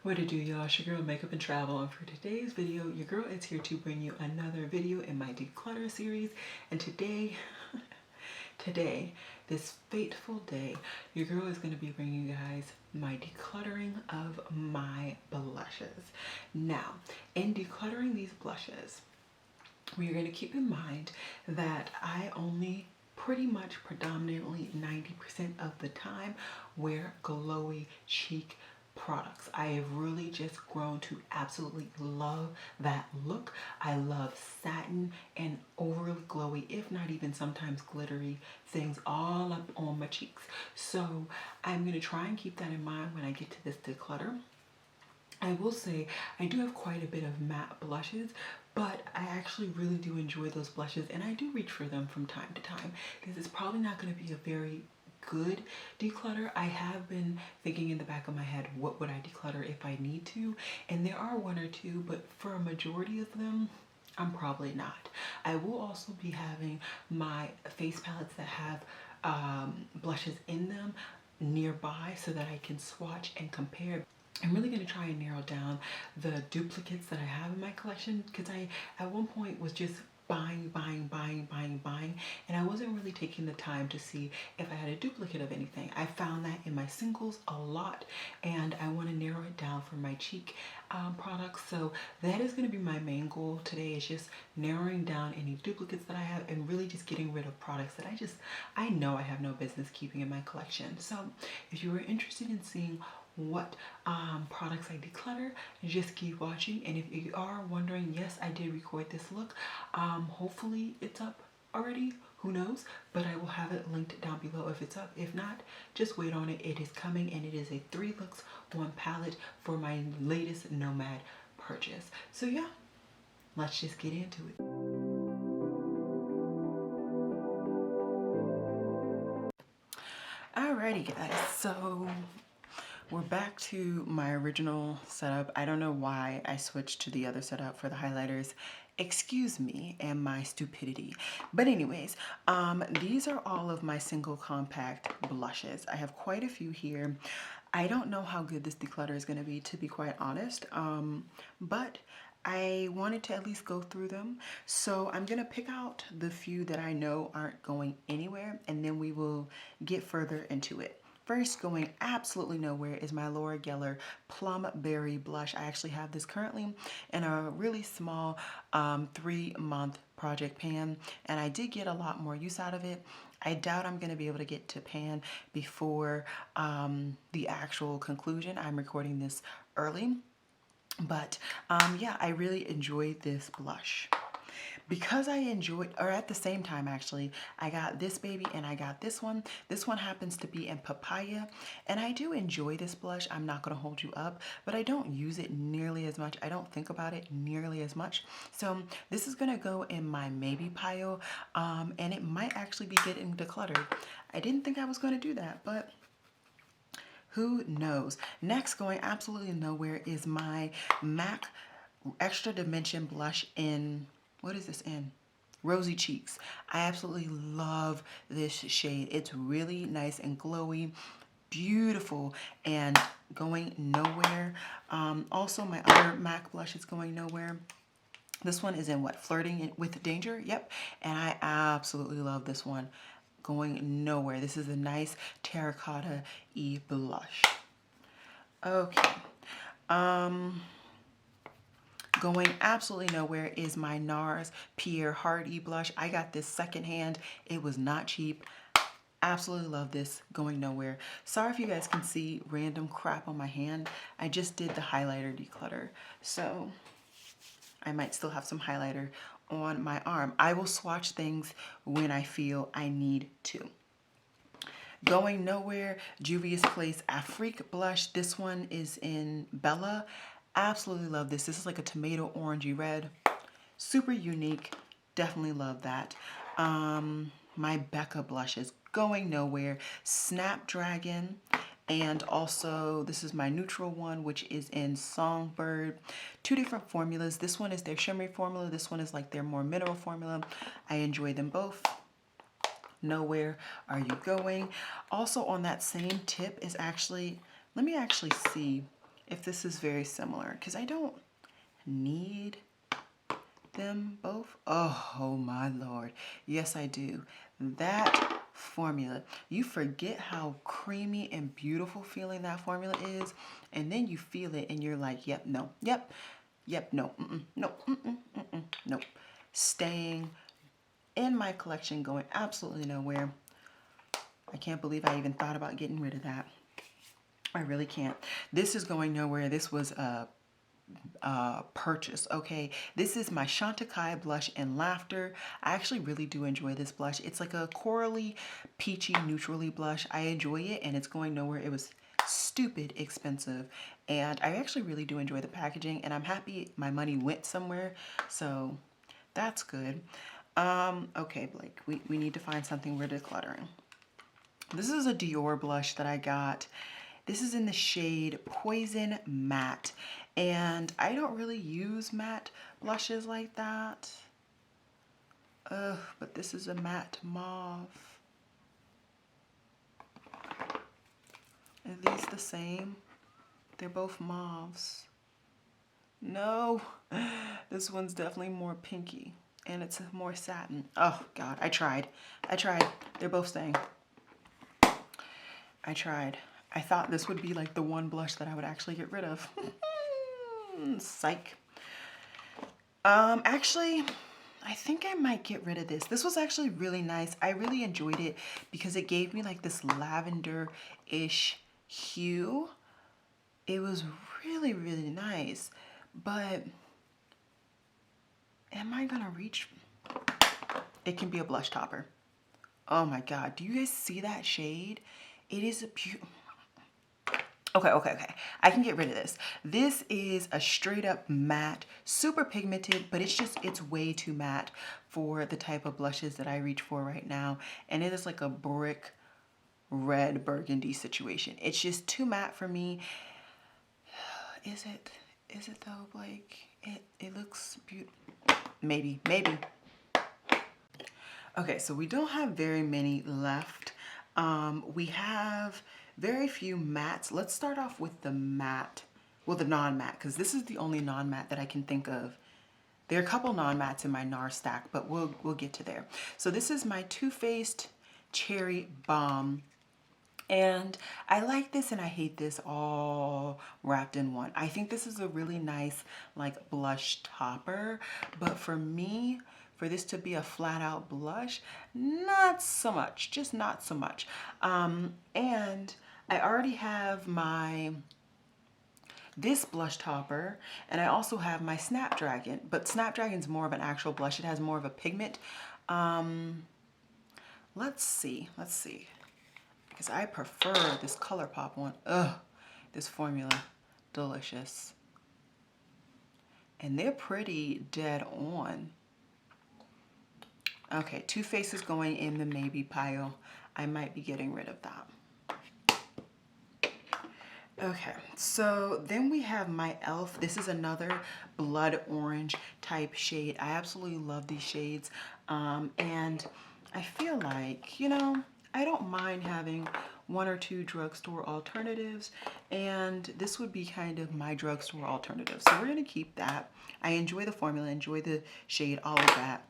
What it do, y'all? It's your girl Makeup and Travel, and for today's video, your girl is here to bring you another video in my declutter series. And today, this fateful day, your girl is going to be bringing you guys my decluttering of my blushes. Now, in decluttering these blushes, we're going to keep in mind that I only pretty much predominantly 90% of the time wear glowy cheek products. I have really just grown to absolutely love that look. I love satin and overly glowy, if not even sometimes glittery things all up on my cheeks. So I'm going to try and keep that in mind when I get to this declutter. I will say I do have quite a bit of matte blushes, but I actually really do enjoy those blushes and I do reach for them from time to time. This is probably not going to be a very good declutter. I have been thinking in the back of my head, what would I declutter if I need to? And there are one or two, but for a majority of them, I'm probably not. I will also be having my face palettes that have blushes in them nearby so that I can swatch and compare. I'm really going to try and narrow down the duplicates that I have in my collection because I at one point was just buying, and I wasn't really taking the time to see if I had a duplicate of anything. I found that in my singles a lot, and I want to narrow it down for my cheek products. So that is going to be my main goal today, is just narrowing down any duplicates that I have and really just getting rid of products that I know I have no business keeping in my collection. So if you were interested in seeing what products I declutter, just keep watching. And if you are wondering, yes, I did record this look. Hopefully it's up already, who knows, but I will have it linked down below if it's up. If not, just wait on it. It is coming, and it is a 3 looks 1 palette for my latest Nomad purchase. So yeah, let's just get into it. Alrighty guys, so we're back to my original setup. I don't know why I switched to the other setup for the highlighters. Excuse me and my stupidity. But anyways, these are all of my single compact blushes. I have quite a few here. I don't know how good this declutter is going to be, to be quite honest, but I wanted to at least go through them. So I'm going to pick out the few that I know aren't going anywhere, and then we will get further into it. First, going absolutely nowhere is my Laura Geller Plum Berry Blush. I actually have this currently in a really small 3-month project pan, and I did get a lot more use out of it. I doubt I'm going to be able to get to pan before the actual conclusion. I'm recording this early, but yeah, I really enjoyed this blush. Because I enjoyed, or at the same time actually, I got this baby and I got this one. This one happens to be in Papaya, and I do enjoy this blush. I'm not going to hold you up, but I don't use it nearly as much. I don't think about it nearly as much. So this is going to go in my maybe pile, and it might actually be getting decluttered. I didn't think I was going to do that, but who knows? Next, going absolutely nowhere, is my MAC Extra Dimension Blush in, what is this in? Rosy Cheeks. I absolutely love this shade. It's really nice and glowy, beautiful, and going nowhere. Also, my other MAC blush is going nowhere. This one is in what? Flirting with Danger? Yep. And I absolutely love this one. Going nowhere. This is a nice terracotta-y blush. Okay. Going absolutely nowhere is my NARS Pierre Hardy blush. I got this secondhand. It was not cheap. Absolutely love this. Going nowhere. Sorry if you guys can see random crap on my hand. I just did the highlighter declutter, so I might still have some highlighter on my arm. I will swatch things when I feel I need to. Going nowhere, Juvia's Place Afrique blush. This one is in Bella. Absolutely love this. This is like a tomato orangey red. Super unique. Definitely love that. My Becca blushes. Going nowhere. Snapdragon. And also, this is my neutral one, which is in Songbird. 2 different formulas. This one is their shimmery formula. This one is like their more mineral formula. I enjoy them both. Nowhere are you going. Also on that same tip is actually, let me actually see if this is very similar, because I don't need them both. Oh my Lord. Yes, I do. That formula, you forget how creamy and beautiful feeling that formula is, and then you feel it and you're like, yep, no, yep, no, no, nope. Staying in my collection, going absolutely nowhere. I can't believe I even thought about getting rid of that. I really can't. This is going nowhere. This was a purchase. Okay, this is my Chantecaille blush in Laughter. I actually really do enjoy this blush. It's like a corally, peachy, neutrally blush. I enjoy it, and it's going nowhere. It was stupid expensive, and I actually really do enjoy the packaging, and I'm happy my money went somewhere, so that's good. Okay, Blake, we need to find something we're decluttering. This is a Dior blush that I got. This is in the shade Poison Matte, and I don't really use matte blushes like that. But this is a matte mauve. Are these the same? They're both mauves. No, this one's definitely more pinky, and it's more satin. Oh God, I tried. They're both staying. I tried. I thought this would be like the one blush that I would actually get rid of. Psych. Actually, I think I might get rid of this. This was actually really nice. I really enjoyed it because it gave me like this lavender-ish hue. It was really, really nice. But am I gonna reach? It can be a blush topper. Oh my God, do you guys see that shade? It is a beautiful. Okay. I can get rid of this. This is a straight up matte, super pigmented, but it's way too matte for the type of blushes that I reach for right now. And it is like a brick red burgundy situation. It's just too matte for me. Is it though, Blake? It looks beautiful. Maybe. Okay, so we don't have very many left. We have very few mattes. Let's start off with the matte, well, the non-matte, because this is the only non-matte that I can think of. There are a couple non-mattes in my NARS stack, but we'll get to there. So this is my Too Faced Cherry Bomb. And I like this and I hate this all wrapped in one. I think this is a really nice like blush topper, but for me, for this to be a flat out blush, not so much, just not so much. And I already have this blush topper, and I also have my Snapdragon, but Snapdragon's more of an actual blush. It has more of a pigment. Let's see. Because I prefer this ColourPop one. Ugh, this formula, delicious. And they're pretty dead on. Okay, Too Faced is going in the maybe pile. I might be getting rid of that. Okay, so then we have my e.l.f. This is another blood orange type shade. I absolutely love these shades. And I feel like, you know, I don't mind having one or two drugstore alternatives, and this would be kind of my drugstore alternative. So we're gonna keep that. I enjoy the formula, enjoy the shade, all of that.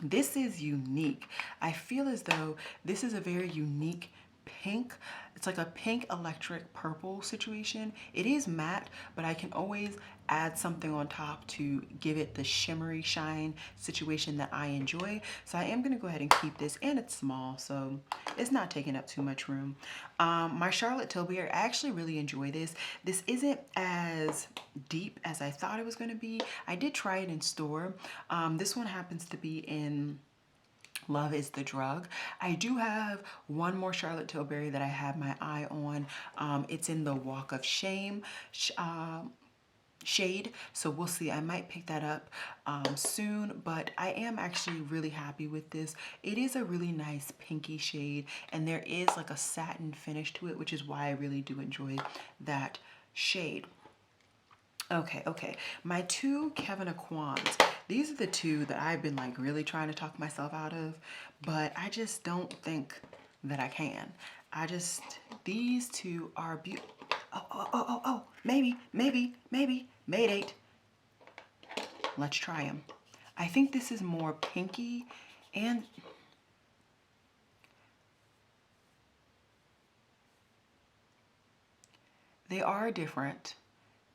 This is unique. I feel as though this is a very unique pink. It's like a pink electric purple situation. It is matte, but I can always add something on top to give it the shimmery shine situation that I enjoy. So I am gonna go ahead and keep this, and it's small, so it's not taking up too much room. My Charlotte Tilbury, I actually really enjoy this. This isn't as deep as I thought it was gonna be. I did try it in store. This one happens to be in Love is the Drug. I do have one more Charlotte Tilbury that I have my eye on. It's in the Walk of Shame shade, so we'll see. I might pick that up soon, but I am actually really happy with this. It is a really nice pinky shade, and there is like a satin finish to it, which is why I really do enjoy that shade. Okay, my two Kevyn Aucoins. These are the two that I've been like really trying to talk myself out of, but I just don't think that I can. These two are beautiful. Oh, maybe, May date. Let's try them. I think this is more pinky and they are different,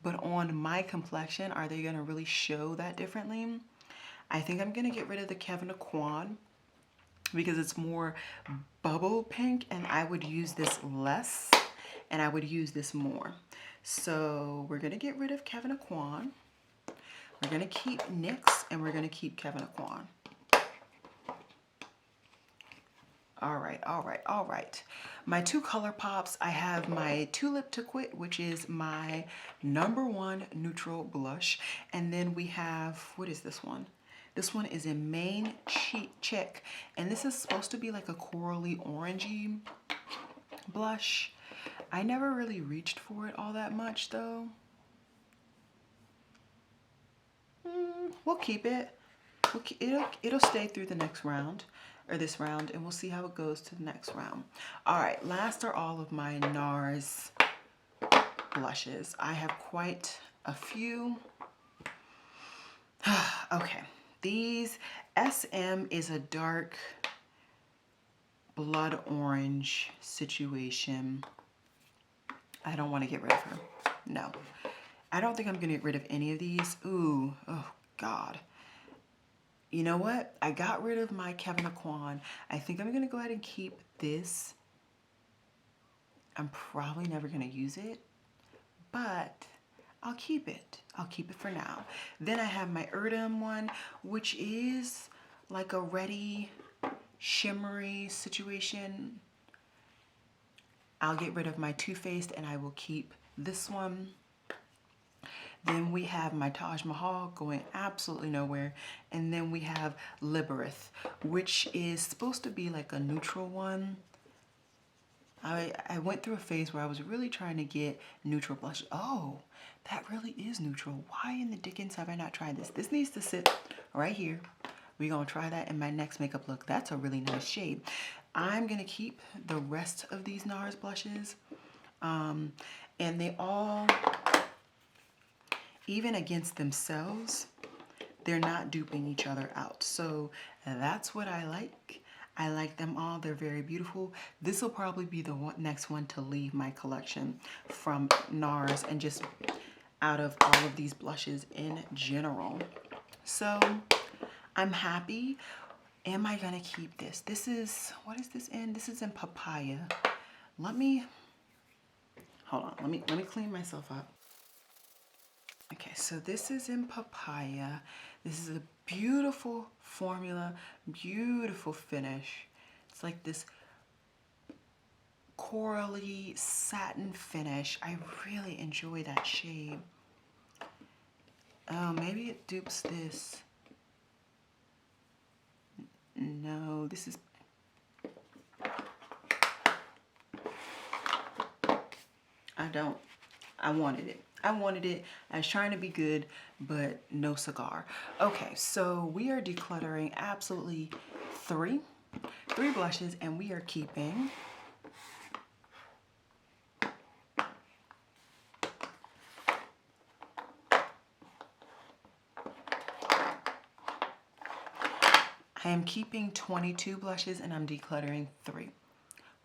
but on my complexion, are they gonna really show that differently? I think I'm gonna get rid of the Kevin Aquan because it's more bubble pink and I would use this less and I would use this more. So we're gonna get rid of Kevin Aquan. We're gonna keep NYX and we're gonna keep Kevin Aquan. All right. My two color pops, I have my Tulip to Quit, which is my #1 neutral blush. And then we have, what is this one? This one is in Main Check. And this is supposed to be like a corally orangey blush. I never really reached for it all that much though. We'll keep it. It'll stay through the next round, or this round, and we'll see how it goes to the next round. All right, last are all of my NARS blushes. I have quite a few. Okay, these SM is a dark blood orange situation. I don't want to get rid of her. No, I don't think I'm gonna get rid of any of these. Ooh, oh God. You know what? I got rid of my Kevin Aquan. I think I'm gonna go ahead and keep this. I'm probably never gonna use it, but I'll keep it. I'll keep it for now. Then I have my Erdem one, which is like a ready shimmery situation. I'll get rid of my Too Faced and I will keep this one. Then we have my Taj Mahal going absolutely nowhere. And then we have Liberath, which is supposed to be like a neutral one. I went through a phase where I was really trying to get neutral blush. Oh, that really is neutral. Why in the dickens have I not tried this? This needs to sit right here. We're gonna try that in my next makeup look. That's a really nice shade. I'm gonna keep the rest of these NARS blushes. And they all, even against themselves, they're not duping each other out. So that's what I like. I like them all. They're very beautiful. This will probably be the next one to leave my collection from NARS and just out of all of these blushes in general. So I'm happy. Am I gonna keep this? This is, what is this in? This is in Papaya. Hold on, let me clean myself up. Okay, so this is in Papaya. This is a beautiful formula, beautiful finish. It's like this corally satin finish. I really enjoy that shade. Oh, maybe it dupes this. No, this is... I wanted it. I was trying to be good, but no cigar. Okay, so we are decluttering absolutely three blushes, and we are keeping I am keeping 22 blushes and I'm decluttering 3.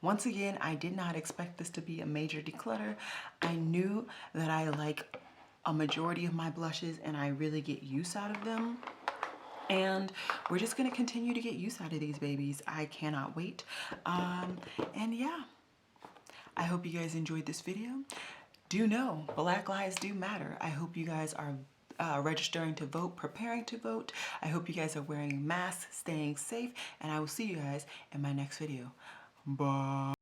Once again, I did not expect this to be a major declutter. I knew that I like a majority of my blushes and I really get use out of them. And we're just gonna continue to get use out of these babies. I cannot wait. And yeah, I hope you guys enjoyed this video. Do know, Black lives do matter. I hope you guys are registering to vote, preparing to vote. I hope you guys are wearing masks, staying safe, and I will see you guys in my next video. Bye.